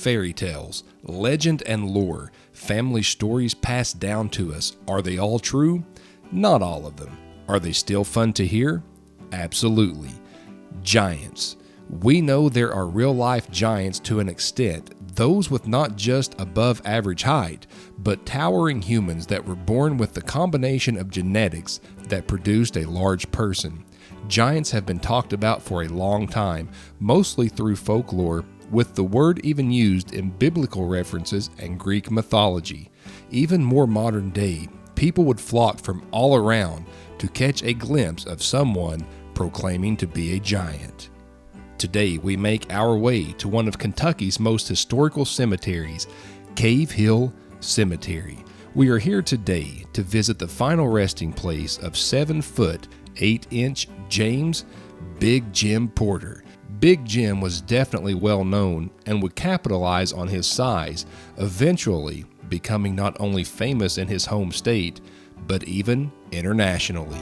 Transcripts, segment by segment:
Fairy tales, legend and lore, family stories passed down to us. Are they all true? Not all of them. Are they still fun to hear? Absolutely. Giants. We know there are real-life giants to an extent, those with not just above average height, but towering humans that were born with the combination of genetics that produced a large person. Giants have been talked about for a long time, mostly through folklore, with the word even used in biblical references and Greek mythology. Even more modern day, people would flock from all around to catch a glimpse of someone proclaiming to be a giant. Today, we make our way to one of Kentucky's most historical cemeteries, Cave Hill Cemetery. We are here today to visit the final resting place of 7-foot, 8-inch James Big Jim Porter. Big Jim was definitely well known and would capitalize on his size, eventually becoming not only famous in his home state, but even internationally.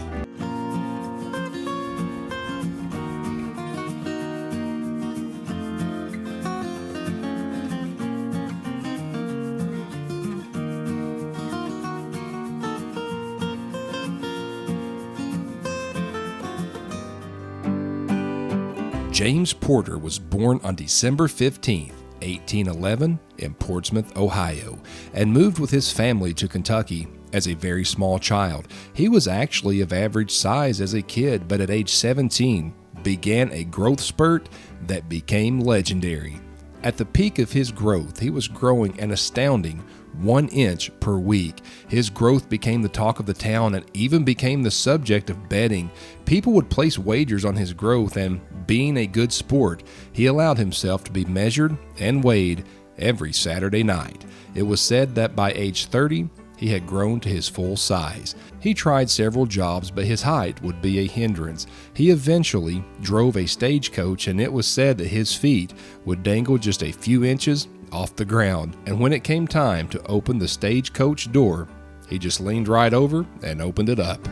James Porter was born on December 15, 1811, in Portsmouth, Ohio, and moved with his family to Kentucky as a very small child. He was actually of average size as a kid, but at age 17 began a growth spurt that became legendary. At the peak of his growth, he was growing an astounding 1 inch per week. His growth became the talk of the town and even became the subject of betting. People would place wagers on his growth, and being a good sport, he allowed himself to be measured and weighed every Saturday night. It was said that by age 30, he had grown to his full size. He tried several jobs, but his height would be a hindrance. He eventually drove a stagecoach, and it was said that his feet would dangle just a few inches off the ground, and when it came time to open the stagecoach door, he just leaned right over and opened it up.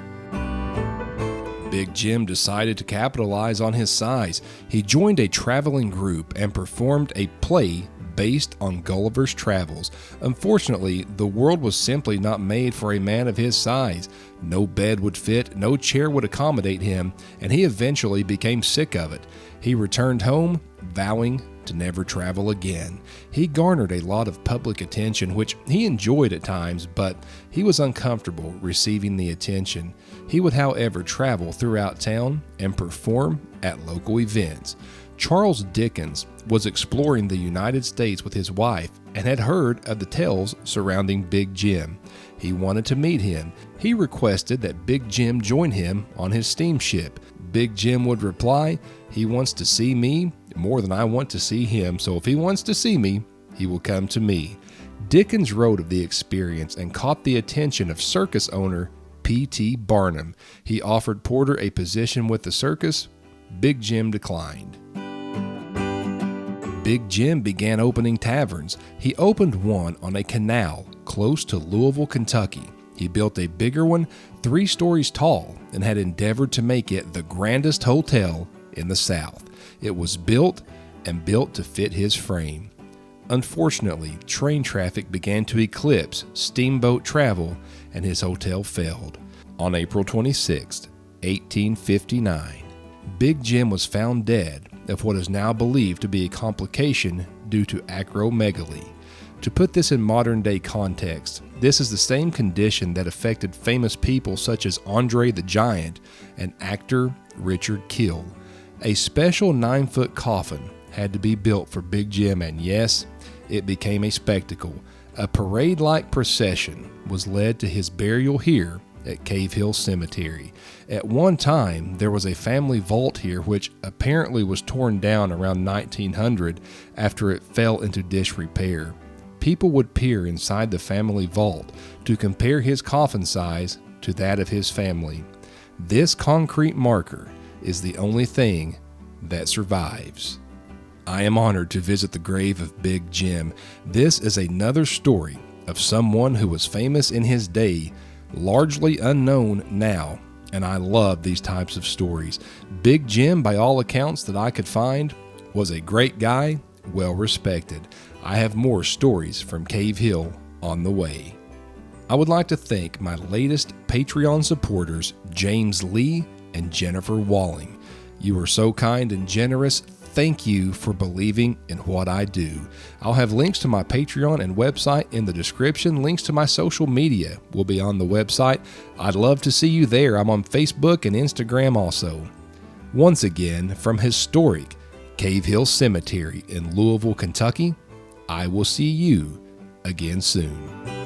Big Jim decided to capitalize on his size. He joined a traveling group and performed a play based on Gulliver's Travels. Unfortunately, the world was simply not made for a man of his size. No bed would fit, no chair would accommodate him, and he eventually became sick of it. He returned home, vowing to never travel again. He garnered a lot of public attention, which he enjoyed at times, but he was uncomfortable receiving the attention. He would, however, travel throughout town and perform at local events. Charles Dickens was exploring the United States with his wife and had heard of the tales surrounding Big Jim. He wanted to meet him. He requested that Big Jim join him on his steamship. Big Jim would reply, "He wants to see me more than I want to see him, so if he wants to see me, he will come to me." Dickens wrote of the experience and caught the attention of circus owner P.T. Barnum. He offered Porter a position with the circus. Big Jim declined. Big Jim began opening taverns. He opened one on a canal close to Louisville, Kentucky. He built a bigger one, 3 stories tall, and had endeavored to make it the grandest hotel in the South. It was built to fit his frame. Unfortunately, train traffic began to eclipse steamboat travel, and his hotel failed. On April 26, 1859, Big Jim was found dead of what is now believed to be a complication due to acromegaly. To put this in modern-day context, this is the same condition that affected famous people such as Andre the Giant and actor Richard Kiel. A special 9-foot coffin had to be built for Big Jim, and yes, it became a spectacle. A parade-like procession was led to his burial here at Cave Hill Cemetery. At one time, there was a family vault here which apparently was torn down around 1900 after it fell into disrepair. People would peer inside the family vault to compare his coffin size to that of his family. This concrete marker is the only thing that survives. I am honored to visit the grave of Big Jim. This is another story of someone who was famous in his day, largely unknown now, and I love these types of stories. Big Jim, by all accounts that I could find, was a great guy, well respected. I have more stories from Cave Hill on the way. I would like to thank my latest Patreon supporters, James Lee and Jennifer Walling. You are so kind and generous. Thank you for believing in what I do. I'll have links to my Patreon and website in the description. Links to my social media will be on the website. I'd love to see you there. I'm on Facebook and Instagram also. Once again, from historic Cave Hill Cemetery in Louisville, Kentucky, I will see you again soon.